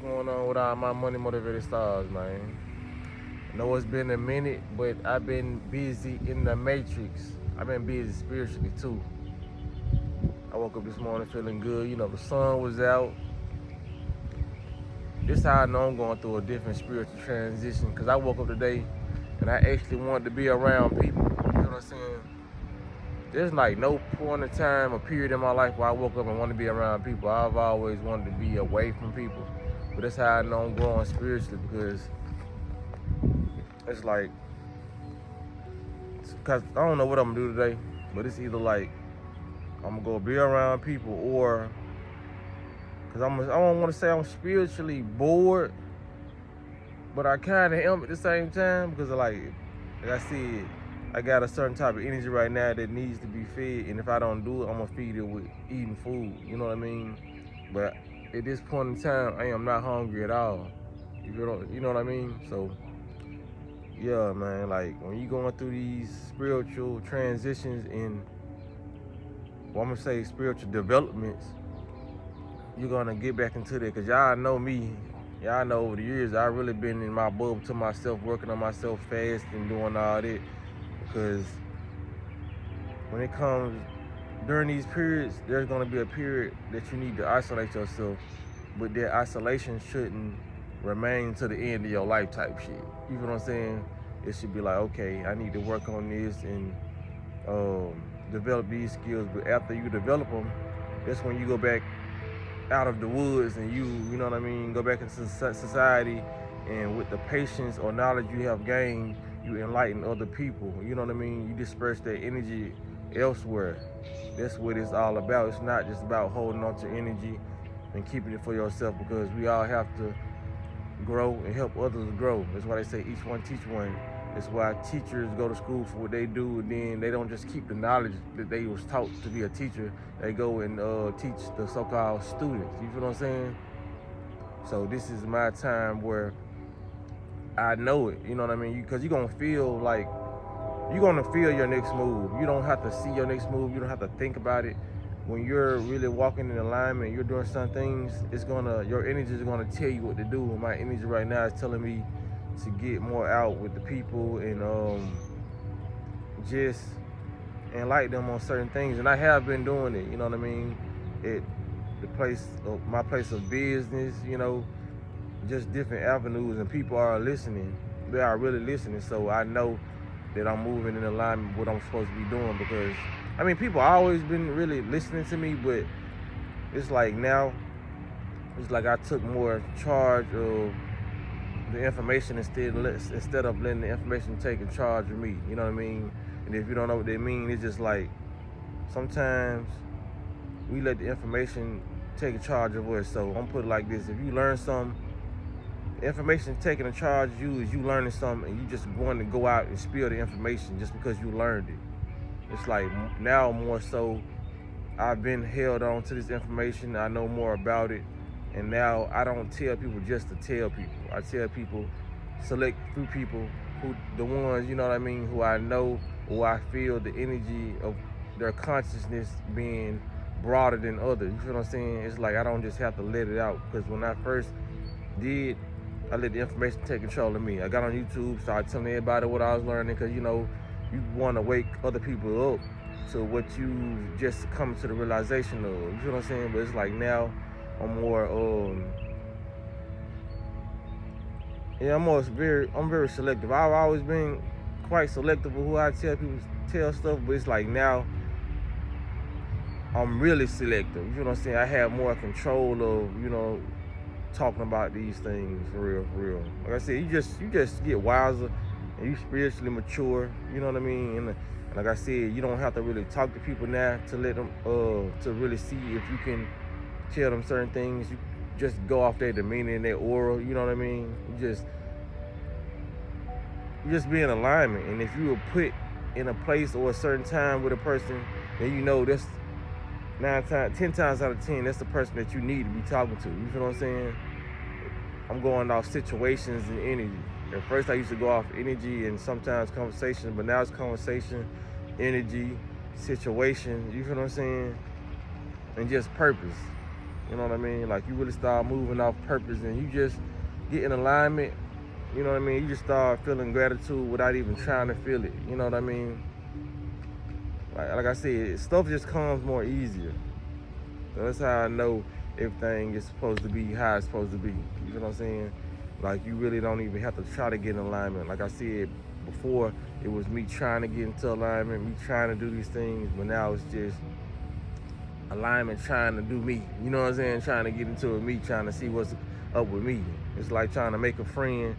going on with all my money motivated stars, man? I know it's been a minute, but I've been busy in the matrix. I've been busy spiritually too. I woke up this morning feeling good. The sun was out. This how I know I'm going through a different spiritual transition because I woke up today and I actually wanted to be around people. You know what I'm saying? There's like no point in time or period in my life where I woke up and want to be around people. I've always wanted to be away from people. But that's how I know I'm growing spiritually because it's like, because I don't know what I'm going to do today, but it's either like I'm going to go be around people or, because I don't want to say I'm spiritually bored, but I kind of am at the same time because like I said, I got a certain type of energy right now that needs to be fed, and if I don't do it, I'm gonna feed it with eating food. You know what I mean? But at this point in time, I am not hungry at all. You know what I mean? So yeah, man. Like when you going through these spiritual transitions and, well, I'm gonna say spiritual developments, you're gonna get back into that. Cause y'all know me. Y'all know over the years I really been in my bubble to myself, working on myself fast and doing all that. Because when it comes during these periods, there's gonna be a period that you need to isolate yourself, but that isolation shouldn't remain to the end of your life type shit. You know what I'm saying? It should be like, okay, I need to work on this and develop these skills. But after you develop them, that's when you go back out of the woods and you know what I mean, go back into society, and with the patience or knowledge you have gained, you enlighten other people. You know what I mean? You disperse that energy elsewhere. That's what it's all about. It's not just about holding on to energy and keeping it for yourself, because we all have to grow and help others grow. That's why they say each one teach one. That's why teachers go to school for what they do, and then they don't just keep the knowledge that they was taught to be a teacher. They go and teach the so-called students. You feel what I'm saying? So this is my time where I know it. You know what I mean? Because you're going to feel like, you're going to feel your next move. You don't have to see your next move. You don't have to think about it. When you're really walking in alignment, you're doing some things, your energy is gonna tell you what to do. And my energy right now is telling me to get more out with the people and just enlighten them on certain things. And I have been doing it, you know what I mean? At my place of business, just different avenues, and people are listening. They are really listening. So I know that I'm moving in alignment with what I'm supposed to be doing, because people always been really listening to me, but it's like now, it's like I took more charge of the information instead of letting the information take charge of me. You know what I mean? And if you don't know what they mean, it's just like sometimes we let the information take charge of us. So I'm gonna put it like this: if you learn something, the information taking charge of you is you learning something, and you just want to go out and spill the information just because you learned it. It's like now more so, I've been held on to this information. I know more about it. And now I don't tell people just to tell people. I tell people, select few people, the ones, you know what I mean, who I know, who I feel the energy of their consciousness being broader than others. You feel what I'm saying? It's like I don't just have to let it out. Because when I first did, I let the information take control of me. I got on YouTube, started telling everybody what I was learning, because you want to wake other people up to what you just come to the realization of. You feel what I'm saying? But it's like now I'm more I'm very selective. I've always been quite selective with who I tell stuff, but it's like now I'm really selective. You know what I'm saying? I have more control of, talking about these things for real. Like I said, you just get wiser and you spiritually mature. You know what I mean? And like I said, you don't have to really talk to people now to let them to really see if you can tell them certain things. You just go off their demeanor and their aura. You know what I mean? You just be in alignment. And if you were put in a place or a certain time with a person, then that's 10 times out of 10, that's the person that you need to be talking to. You feel what I'm saying? I'm going off situations and energy. At first I used to go off energy and sometimes conversation, but now it's conversation, energy, situation, you feel what I'm saying? And just purpose. You know what I mean? Like you really start moving off purpose and you just get in alignment. You know what I mean? You just start feeling gratitude without even trying to feel it. You know what I mean? Like I said, stuff just comes more easier. So that's how I know everything is supposed to be how it's supposed to be. You know what I'm saying? Like you really don't even have to try to get in alignment. Like I said before, it was me trying to get into alignment, me trying to do these things, but now it's just alignment trying to do me. You know what I'm saying? Trying to get into it, me trying to see what's up with me. It's like trying to make a friend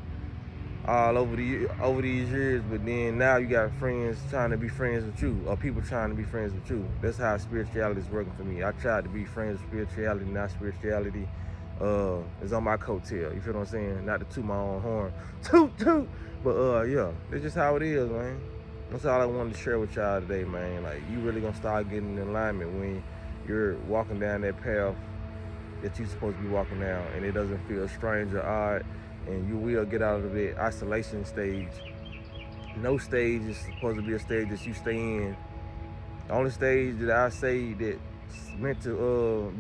all over these years, but then now you got friends trying to be friends with you, or people trying to be friends with you. That's how spirituality is working for me. I tried to be friends with spirituality, now spirituality is on my coattail. You feel what I'm saying? Not to toot my own horn, toot. But yeah, that's just how it is, man. That's all I wanted to share with y'all today, man. Like you really gonna start getting in alignment when you're walking down that path that you're supposed to be walking down, and it doesn't feel strange or odd. And you will get out of the isolation stage. No stage is supposed to be a stage that you stay in. The only stage that I say that's meant to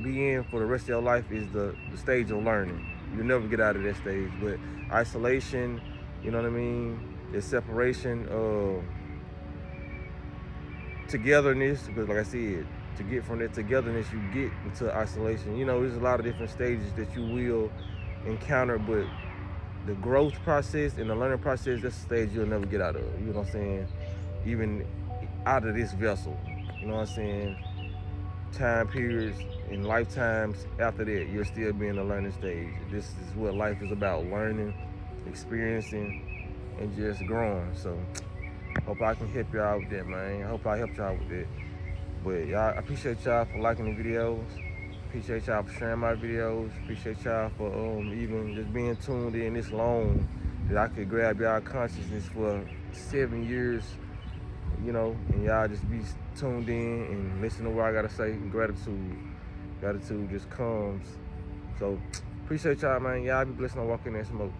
be in for the rest of your life is the stage of learning. You'll never get out of that stage. But isolation, you know what I mean? The separation, togetherness, because like I said, to get from that togetherness, you get into isolation. You know, there's a lot of different stages that you will encounter, but the growth process and the learning process, that's a stage you'll never get out of. You know what I'm saying? Even out of this vessel. You know what I'm saying? Time periods and lifetimes after that, you'll still be in the learning stage. This is what life is about: learning, experiencing, and just growing. So hope I can help y'all with that, man. I hope I helped y'all with that. But y'all, I appreciate y'all for liking the videos. Appreciate y'all for sharing my videos. Appreciate y'all for even just being tuned in this long, that I could grab y'all consciousness for 7 years, you know, and y'all just be tuned in and listen to what I gotta say. Gratitude just comes. So appreciate y'all, man. Y'all be blessed. I'm walking in smoke.